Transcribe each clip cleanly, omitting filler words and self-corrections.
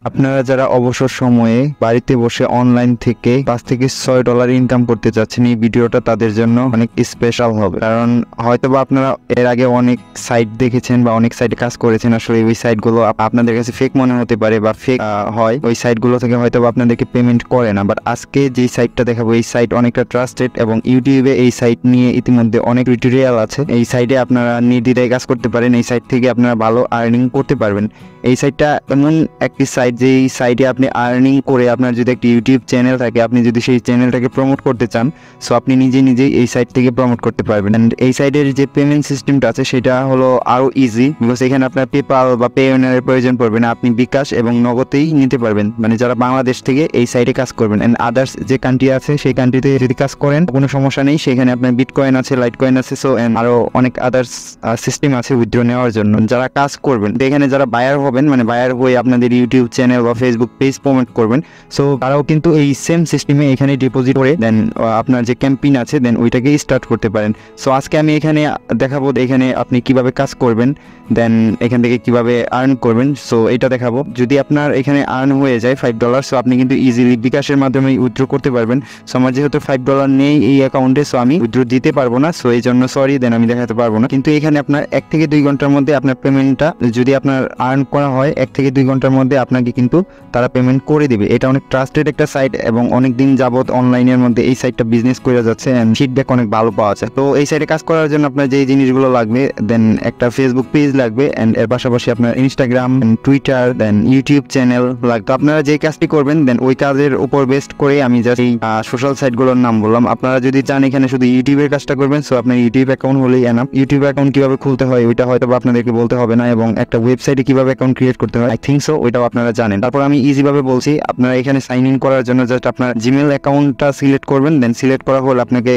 আপনারা যারা অবসর সময়ে বাড়িতে বসে অনলাইন থেকে $5 থেকে $6 ইনকাম করতে চাচ্ছেন, এই ভিডিওটা তাদের জন্য অনেক স্পেশাল হবে। কারণ হয়তোবা আপনারা এর আগে অনেক সাইট দেখেছেন বা অনেক সাইটে কাজ করেছেন, আসলে ওই সাইটগুলো আপনাদের কাছে ফেক মনে হতে পারে বা ফেক হয়। ওই সাইটগুলো থেকে হয়তোবা আপনাদেরকে পেমেন্ট করে না। বাট আজকে যে সাইটটা দেখাবো, এই সাইট অনেকটা ট্রাস্টেড এবং ইউটিউবে এই সাইট নিয়ে ইতিমধ্যে অনেক টিউটোরিয়াল আছে। এই সাইটে আপনারা নির্দ্বিধায় কাজ করতে পারেন। এই সাইট থেকে আপনারা ভালো আর্নিং করতে পারবেন। এই সাইটটা এমন একটি সাইট যে এই সাইটে আপনি আর্নিং করে, আপনার যদি একটি ইউটিউব চ্যানেল থাকে, আপনি যদি সেই চ্যানেলটাকে প্রমোট করতে চান, সো আপনি নিজেই এই সাইট থেকে প্রমোট করতে পারবেন। অ্যান্ড এই সাইটের যে পেমেন্ট সিস্টেমটা আছে সেটা হলো আরও ইজি, বিকজ এখানে আপনার পেপাল বা পেওনারের প্রয়োজন পড়বে না। আপনি বিকাশ এবং নগদেই নিতে পারবেন, মানে যারা বাংলাদেশ থেকে এই সাইটে কাজ করবেন। অ্যান্ড আদার্স যে কান্ট্রি আছে সেই কান্ট্রিতে যদি কাজ করেন কোনো সমস্যা নেই, সেখানে আপনার বিটকয়েন আছে, লাইটকয়েন আছে, সো অ্যান্ড আরও অনেক আদার্স সিস্টেম আছে উইথড্র নেওয়ার জন্য। যারা কাজ করবেন, এখানে যারা বায়ার হবেন, মানে বায়ার হয়ে আপনাদের ইউটিউব চ্যানেল বা ফেসবুক পেজ প্রমোট করবেন, সো তারাও কিন্তু এই সেম সিস্টেমে এখানে ডিপোজিট করে দেন আপনার যে ক্যাম্পেইন আছে দেন ওইটাকে স্টার্ট করতে পারেন। সো আজকে আমি এখানে দেখাবো এখানে আপনি কিভাবে কাজ করবেন, দেন এখান থেকে কিভাবে আর্ন করবেন, সো এটা দেখাবো। যদি আপনার এখানে আর্ন হয়ে যায় $5, সো আপনি কিন্তু ইজিলি বিকাশের মাধ্যমে উইথড্র করতে পারবেন। সো আমার যেহেতু $5 নেই এই অ্যাকাউন্টে, সো আমি উইথড্র দিতে পারবো না, সো এই জন্য সরি, দেন আমি দেখাতে পারবো না। কিন্তু এখানে আপনার 1 থেকে 2 ঘন্টার মধ্যে আপনার পেমেন্টটা যদি আপনার আর্ন করা হয়, 1 থেকে 2 ঘন্টার মধ্যে আপনাকে কিন্তু তারা পেমেন্ট করে দিবে। এটা অনেক ট্রাস্টেড একটা সাইট এবং অনেক দিন যাবত অনলাইনের মধ্যে এই সাইটটা বিজনেস করে যাচ্ছে এন্ড ফিডব্যাক অনেক ভালো পাওয়া যায়। তো এই সাইটে কাজ করার জন্য আপনার যে জিনিসগুলো লাগবে, দেন একটা ফেসবুক পেজ লাগবে এন্ড এর পাশাপাশি আপনার ইনস্টাগ্রাম, টুইটার, দেন ইউটিউব চ্যানেল লাগবে। আপনারা যে কাজটি করবেন দেন ওই কাজের উপর বেস্ট করে আমি জাস্ট এই সোশ্যাল সাইটগুলোর নাম বললাম। আপনারা যদি চান এখানে শুধু ইউটিউবের কাজটা করবেন, সো আপনার ইউটিউব অ্যাকাউন্ট হলেই এনাফ। ইউটিউব অ্যাকাউন্ট কিভাবে খুলতে হয় ওইটা হয়তো আপনাদেরকে বলতে হবে না, এবং একটা ওয়েবসাইটে কিভাবে অ্যাকাউন্ট ক্রিয়েট করতে হয় আই থিঙ্ক সো ওইটাও আপনারা জানেন। তারপর আমি ইজি ভাবে বলছি, আপনারা এখানে সাইন ইন করার জন্য জাস্ট আপনার জিমেল অ্যাকাউন্টটা সিলেক্ট করবেন। দেন সিলেক্ট করা হলে আপনাকে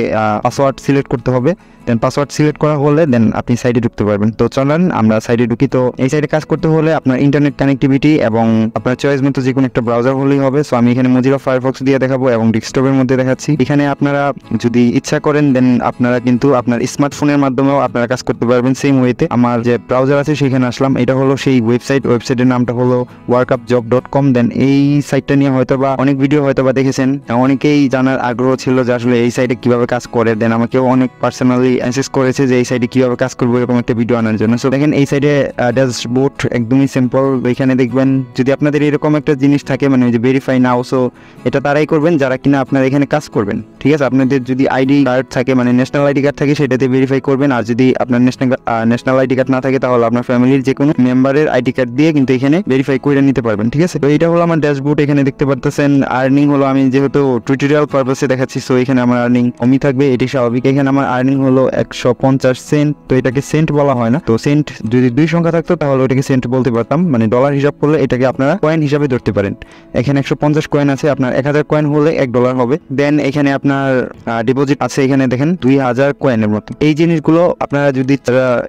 পাসওয়ার্ড সিলেক্ট করতে হবে। দেন পাসওয়ার্ড সিলেক্ট করা হলে দেন আপনি সাইটে ঢুকতে পারবেন। তো চলেন আমরা সাইটে ঢুকি। তো এই সাইটে কাজ করতে হলে আপনার ইন্টারনেট কানেক্টিভিটি এবং আপনার চয়েস মতো যে কোনো একটা ব্রাউজার হলেই হবে। সো আমি এখানে মোজিলা ফায়ারফক্স দিয়ে দেখাবো এবং ডেস্কটপের মধ্যে দেখাচ্ছি। এখানে আপনারা যদি ইচ্ছা করেন দেন আপনারা কিন্তু আপনার স্মার্টফোনের মাধ্যমেও আপনারা কাজ করতে পারবেন সেম ওয়েতে। আমার যে ব্রাউজার আছে সেখানে আসলাম, এটা হলো সেই ওয়েবসাইটের নামটা হলো workupjob.com। দেন এই সাইটটা নিয়ে হয়তোবা অনেক ভিডিও হয়তোবা দেখেছেন, অনেকেই জানার আগ্রহ ছিল যে আসলে এই সাইটে কিভাবে কাজ করে। দেন আমাকেও অনেক পার্সোনালি মেসেজ করেছে যে এই সাইটে কিভাবে কাজ করবো এরকম একটা ভিডিও আনার জন্য। সো দেখেন এই সাইটে ড্যাশবোর্ড একদমই সিম্পল। এখানে দেখবেন যদি আপনাদের এরকম একটা জিনিস থাকে, মানে যে ভেরিফাই নাও, সো এটা তারাই করবেন যারা কিনা আপনারা এখানে কাজ করবেন, ঠিক আছে। আপনাদের যদি আইডি কার্ড থাকে, মানে ন্যাশনাল আইডি কার্ড থাকে, সেটাতে ভেরিফাই করবেন। আর যদি আপনার ন্যাশনাল আইডি কার্ড না থাকে তাহলে আপনার ফ্যামিলির যে কোনো মেম্বারের আইডি কার্ড দিয়ে কিন্তু এখানে ভেরিফাই করে নিতে পারবেন, ঠিক আছে। তো এটা হলো আমার ড্যাশবোর্ড। এখানে দেখতে পারতেছেন আর্নিং হলো, আমি যেহেতু টিউটোরিয়াল পারপাসে দেখাচ্ছি, সো এখানে আমার আর্নিং কমই থাকবে, এটি স্বাভাবিক। এখানে আমার আর্নিং হলো 150 সেন্ট। তো এটাকে সেন্ট বলা হয় না, তো সেন্ট যদি 2 সংখ্যা থাকতো তাহলে ওটাকে সেন্ট বলতে পারতাম, মানে ডলার হিসাব করলে এটাকে আপনারা কয়েন হিসাবে ধরতে পারেন। এখানে 150 কয়েন আছে, আপনার 1000 কয়েন হলে $1 হবে। দেন এখানে আপনার ডিপোজিট আছে, এখানে দেখেন 2000 কয়েনের মতো। এই জিনিসগুলো আপনারা যদি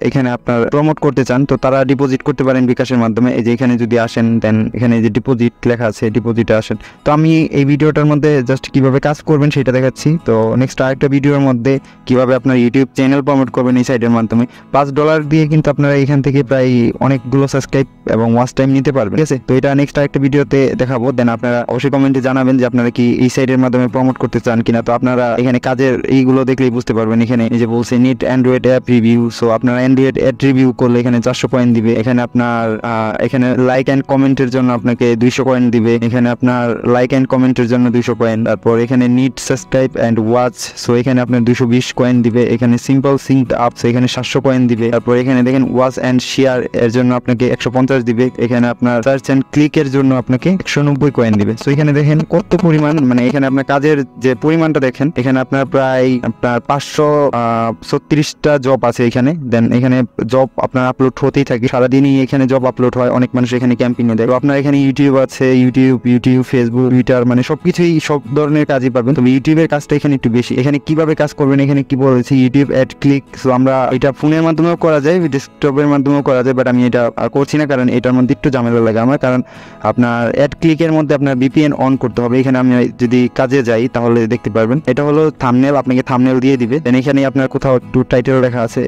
এখানে আপনার প্রমোট করতে চান তো তারা ডিপোজিট করতে পারেন বিকাশের মাধ্যমে। এই যে এখানে যদি আসেন দেন এখানে যে ডিপোজিট লেখা আছে, ডিপোজিটে আসেন। তো আমি এই ভিডিওটার মধ্যে জাস্ট কিভাবে কাজ করবেন সেটা দেখাচ্ছি। তো নেক্সট আরেকটা ভিডিওর মধ্যে কিভাবে আপনার ইউটিউব চ্যানেল প্রমোট করবেন এই সাইটের মাধ্যমে। $5 দিয়ে কিন্তু আপনারা এখান থেকে প্রায় অনেকগুলো সাবস্ক্রাইব এবং ওয়াচ টাইম নিতে পারবেন, ঠিক আছে। তো এটা নেক্সট আরেকটা ভিডিওতে দেখাবো। দেন আপনারা অবশ্যই কমেন্টে জানাবেন যে আপনারা কি এই সাইটের মাধ্যমে প্রমোট করতে চান কিনা। তো আপনারা এখানে কাজের এইগুলো দেখলেই বুঝতে পারবেন। এখানে এই যে বলছে নিট অ্যান্ড্রয়েড অ্যাপ রিভিউ, সো আপনারা অ্যান্ড্রয়েড অ্যাপ রিভিউ করলে এখানে 400 কয়েন দিবে। এখানে আপনার এখানে লাইক অ্যান্ড কমেন্টের জন্য আপনাকে 200 কয়েন দিবে। এখানে আপনার লাইক অ্যান্ড কমেন্টের জন্য 200 কয়েন। তারপর এখানে নিট সাবস্ক্রাইব অ্যান্ড ওয়াচ, সো এখানে আপনার 220 কয়েন দিবে। এখানে সিম্পল সিঙ্ক আপ, সো এখানে 700 কয়েন দিবে। তারপর এখানে দেখেন ওয়াচ অ্যান্ড শেয়ার এর জন্য আপনাকে 150 দিবে। এখানে আপনার সার্চ অ্যান্ড ক্লিক এর জন্য আপনাকে 190 কয়েন দিবে। সো এখানে দেখেন কত পরিমাণ, মানে এখানে আপনার কাজের যে পরিমাণটা দেখেন, এখানে আপনার প্রায় আপনার 536টা জব আছে এখানে। দেন এখানে জব আপনার আপলোড হতেই থাকে, সারাদিনই এখানে জব আপলোড হয়। অনেক মানুষ এখানে ক্যাম্পেইনে দেয়। তো আপনার এখানে ইউটিউব আছে, ইউটিউব, ফেসবুক, টুইটার, মানে সবকিছুই সব ধরনের কাজই পাবেন। তবে ইউটিউবের কাজটা এখানে একটু বেশি। এখানে কিভাবে কাজ করবেন, এখানে কি বলেছি ইউটিউব অ্যাড ক্লিক। সো আমরা এটা ফোনের মাধ্যমেও করা যায়, ডেস্কটপের মাধ্যমেও করা যায়, বাট আমি এটা আর করছি না কারণ এটার মধ্যে একটু ঝামেলা লাগে আমার। কারণ আপনার অ্যাড ক্লিকের মধ্যে আপনার VPN অন করতে হবে। এখানে আমি যদি কাজে যাই তাহলে দেখতে পারবেন এটা হলো থাম্বনেল, আপনাকে থাম্বনেল দিয়ে দিবে। দেন এখানে আপনার কোথাও একটু টাইটেল লেখা আছে,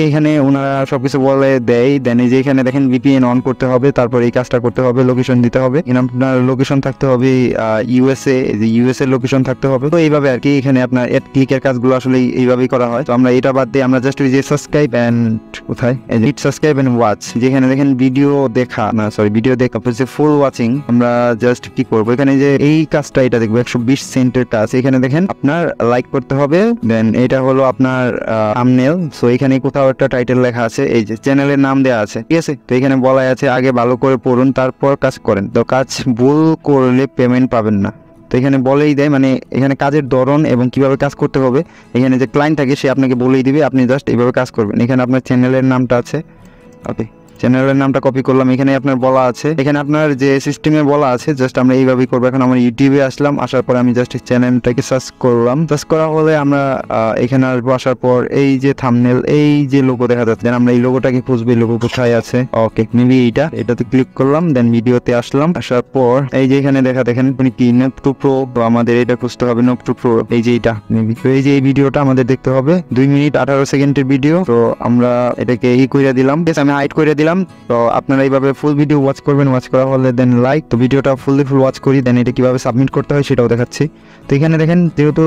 এখানে ওনারা সবকিছু বলে দেয়। দেন এই যে এখানে দেখেন VPN অন করতে হবে, তারপর এই কাজটা করতে হবে, লোকেশন লোকেশন দিতে হবে, এখানে আপনার লোকেশন থাকতে হবে ইউএসএ, ইউএসএ লোকেশন থাকতে হবে। তো এইভাবে আর কি এখানে আপনার এড ক্লিকের কাজগুলো আসলে এইভাবেই করা হয়। তো আমরা এটা বাদ দিয়ে আমরা জাস্ট ওই যে সাবস্ক্রাইব এন্ড কোথায় হিট সাবস্ক্রাইব এন্ড ওয়াচ, যেখানে দেখেন ভিডিও দেখা না সরি ভিডিও দেখা ফুল ওয়াচিং, আমরা জাস্ট কি করবো এখানে যে এই কাজটা এটা দেখবো 120 সেন্টের কাজ। এখানে দেখেন আপনার লাইক করতে হবে, দেন এটা হলো আপনার থাম্বনেল। সো এখানে কোথাও একটা টাইটেল লেখা আছে, এই যে চ্যানেলের নাম দেওয়া আছে, ঠিক আছে। তো এখানে বলা আছে আগে ভালো করে পড়ুন তারপর কাজ করেন। তো কাজ ভুল করলে পেমেন্ট পাবেন না। তো এখানে বলেই দেয়, মানে এখানে কাজের ধরন এবং কিভাবে কাজ করতে হবে এখানে যে ক্লায়েন্ট থাকে সে আপনাকে বলেই দিবে, আপনি জাস্ট এইভাবে কাজ করবেন। এখানে আপনার চ্যানেলের নামটা আছে, ওকে চ্যানেলের নামটা কপি করলাম, এখানে আপনার বলা আছে, এখানে আপনার যে সিস্টেমে বলা আছে জাস্ট আমরা এইভাবেই করবো। এখন আমরা ইউটিউবে আসলাম, আসার পরে আমি জাস্ট চ্যানেলটাকে সার্চ করলাম, সার্চ করা হলে আমরা এখানে আসবো। আসার পর এই যে থাম্বনেল, এই যে লোগো দেখা যাচ্ছে, আমরা এই লোগোটাকে খুঁজবো, এই লোগো কোথায় আছে, ওকে মেবি এটাতে ক্লিক করলাম, দেন ভিডিওতে আসলাম। আসার পর এই যে এখানে দেখেন কি নোট টু প্রো, আমাদের এটা খুঁজতে হবে নোট টু প্রো, এই যে এইটা মেবি। তো এই যে এই ভিডিওটা আমাদের দেখতে হবে 2 মিনিট 18 সেকেন্ডের ভিডিও। তো আমরা এটাকে করে দিলাম, আমি হাইড করে দিলাম। তো আপনারা এইভাবে ফুল ভিডিও ওয়াচ করবেন, ওয়াচ করা হলে দেন লাইক। তো ভিডিওটা ফুল ওয়াচ করি, দেন এটা কিভাবে সাবমিট করতে হয় সেটাও দেখাচ্ছি। তো এখানে দেখেন যেহেতু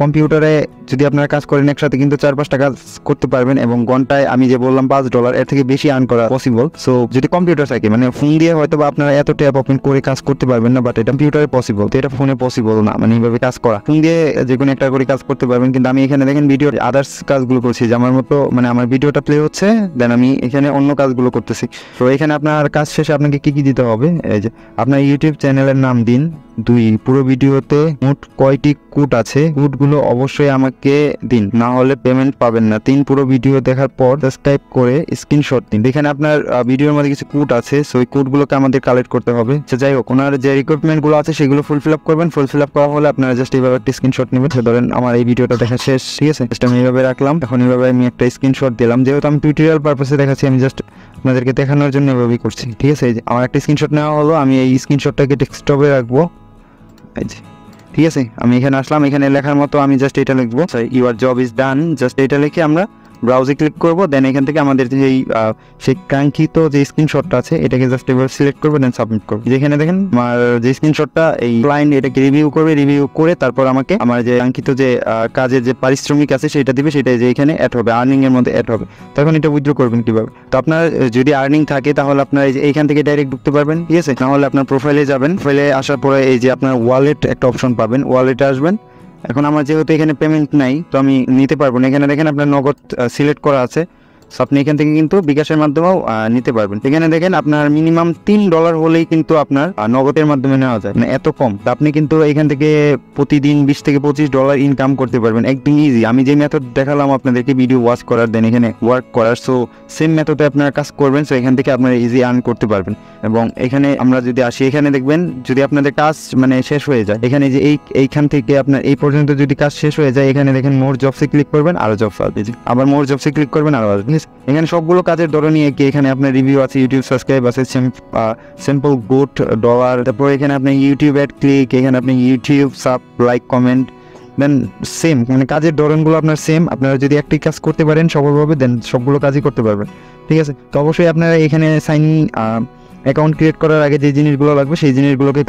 কম্পিউটারে যদি আপনারা কাজ করেন একসাথে কিন্তু 4-5টা কাজ করতে পারবেন, এবং ঘন্টায় আমি যে বললাম $5 এর থেকে বেশি আর্ন করা পসিবল। সো যদি কম্পিউটার থাকে, মানে ফোন দিয়ে হয়তো বা আপনারা এত ট্যাপ ওপেন করে কাজ করতে পারবেন না, বাট এটা কম্পিউটারে পসিবল। তো এটা ফোনে পসিবল না, মানে এইভাবে কাজ করা। ফোন দিয়ে যে কোনো একটা করে কাজ করতে পারবেন, কিন্তু আমি এখানে দেখেন ভিডিওর আদার্স কাজগুলো করছি, যে আমার মতো মানে আমার ভিডিওটা প্লে হচ্ছে, দেন আমি এখানে অন্য কাজগুলো করতেছি। তো এখানে আপনার কাজ শেষে আপনাকে কি দিতে হবে, এই যে আপনার ইউটিউব চ্যানেলের নাম দিন। 2 পুরো ভিডিওতে মোট কয়টি কোড আছে, কোডগুলো অবশ্যই আমাকে দিন, না হলে পেমেন্ট পাবেন না। 3 পুরো ভিডিও দেখার পর সাবস্ক্রাইব করে স্ক্রিনশট দিন। এখানে আপনার ভিডিওর মধ্যে কিছু কোড আছে, সো ওই কোডগুলোকে আমাদের কালেক্ট করতে হবে। যাই হোক, ওনার যে রিকোয়ারমেন্টগুলো আছে সেগুলো ফুলফিল আপ করবেন। ফুলফিল আপ করা হলে আপনারা জাস্ট এইভাবে একটা স্ক্রিনশট নেবেন। ধরেন আমার এই ভিডিওটা দেখা শেষ, ঠিক আছে, জাস্ট আমি এইভাবে রাখলাম। এখন এইভাবে আমি একটা স্ক্রিনশট দিলাম, যেহেতু আমি টিউটোরিয়াল পারপাসে দেখাচ্ছি, আমি জাস্ট আপনাদেরকে দেখানোর জন্য এভাবেই করছি, ঠিক আছে। এই যে আমার একটা স্ক্রিনশট নেওয়া হলো, আমি এই স্ক্রিনশটটাকে ডেস্কটপে রাখবো, ঠিক আছে। আমি এখানে আসলাম, এখানে লেখার মতো আমি জাস্ট এটা লিখবো, your job is done, just এটা লিখে আমরা ব্রাউজে ক্লিক করবো। দেন এখান থেকে আমাদের সেই কাঙ্ক্ষিত যে স্ক্রিনশটটা আছে এটাকে জাস্ট এবার সিলেক্ট করবো, দেন সাবমিট করবো। যেখানে দেখেন আমার যে স্ক্রিনশটটা, এই ক্লায়েন্ট এটাকে রিভিউ করবে, রিভিউ করে তারপর আমাকে আমার যে কাঙ্ক্ষিত যে কাজের যে পারিশ্রমিক আছে সেটা দিবে, সেটা যে এখানে অ্যাড হবে, আর্নিং এর মধ্যে অ্যাড হবে। তখন এটা উইথড্র করবেন কিভাবে। তো আপনার যদি আর্নিং থাকে তাহলে আপনার এইখান থেকে ডাইরেক্ট ঢুকতে পারবেন, ঠিক আছে। নাহলে আপনার প্রোফাইলে যাবেন, প্রোফাইলে আসার পরে এই যে আপনার ওয়ালেট একটা অপশন পাবেন, ওয়ালেটে আসবেন। এখন আমার যেহেতু এখানে পেমেন্ট নাই, তো আমি নিতে পারবো না। এখানে দেখেন আপনার নগদ সিলেক্ট করা আছে, সো আপনি এখান থেকে কিন্তু বিকাশের মাধ্যমেও নিতে পারবেন। এখানে দেখেন আপনার মিনিমাম $3 হলেই কিন্তু আপনার নগদের মাধ্যমে নেওয়া যায়, মানে এত কম। তো আপনি কিন্তু এখান থেকে প্রতিদিন $20 থেকে $25 ইনকাম করতে পারবেন, একদম ইজি। আমি যে মেথড দেখালাম আপনাদেরকে ভিডিও ওয়াচ করার, দেন এখানে ওয়ার্ক করার, সো সেম মেথডে আপনারা কাজ করবেন। সো এখান থেকে আপনারা ইজি আর্ন করতে পারবেন। এবং এখানে আমরা যদি আসি, এখানে দেখবেন যদি আপনাদের কাজ মানে শেষ হয়ে যায়, এখানে যে এইখান থেকে আপনার এই পর্যন্ত যদি কাজ শেষ হয়ে যায়, এখানে দেখেন মোর জবসে ক্লিক করবেন, আরো জবস আসবে, আবার মোর জবসে ক্লিক করবেন, আরো আসবে। এখানে সবগুলো কাজের ধরনই কি, এখানে আপনার রিভিউ আছে, ইউটিউব সাবস্ক্রাইব আছে, সিম্পল গুড $, তারপর এখানে আপনি ইউটিউব অ্যাড ক্লিক, এখানে আপনি ইউটিউব সাব লাইক কমেন্ট, দেন সেম, মানে কাজের ধরনগুলো আপনার সেম। আপনারা যদি একটি কাজ করতে পারেন সফলভাবে, দেন সবগুলো কাজই করতে পারবেন, ঠিক আছে। তো অবশ্যই আপনারা এখানে সাইন অ্যাকাউন্ট ক্রিয়েট করার আগে যে জিনিসগুলো লাগবে সেই জিনিসগুলোকে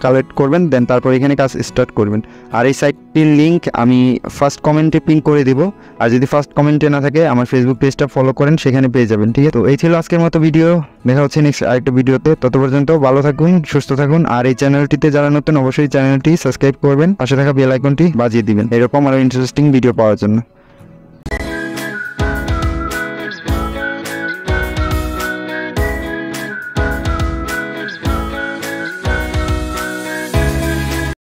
কালেক্ট করবেন, দেন তারপর এখানে কাজ স্টার্ট করবেন। আর এই সাইটটির লিঙ্ক আমি ফার্স্ট কমেন্টে পিন করে দিব, আর যদি ফার্স্ট কমেন্টে না থাকে আমার ফেসবুক পেজটা ফলো করেন, সেখানে পেয়ে যাবেন, ঠিক আছে। তো এই ছিল আজকের মতো ভিডিও, দেখা হচ্ছে নেক্সট আরেকটা ভিডিওতে। তত পর্যন্ত ভালো থাকুন, সুস্থ থাকুন। আর এই চ্যানেলটিতে যারা নতুন অবশ্যই চ্যানেলটি সাবস্ক্রাইব করবেন, পাশে থাকা বেল আইকনটি বাজিয়ে দিবেন এরকম আরো ইন্টারেস্টিং ভিডিও পাওয়ার জন্য।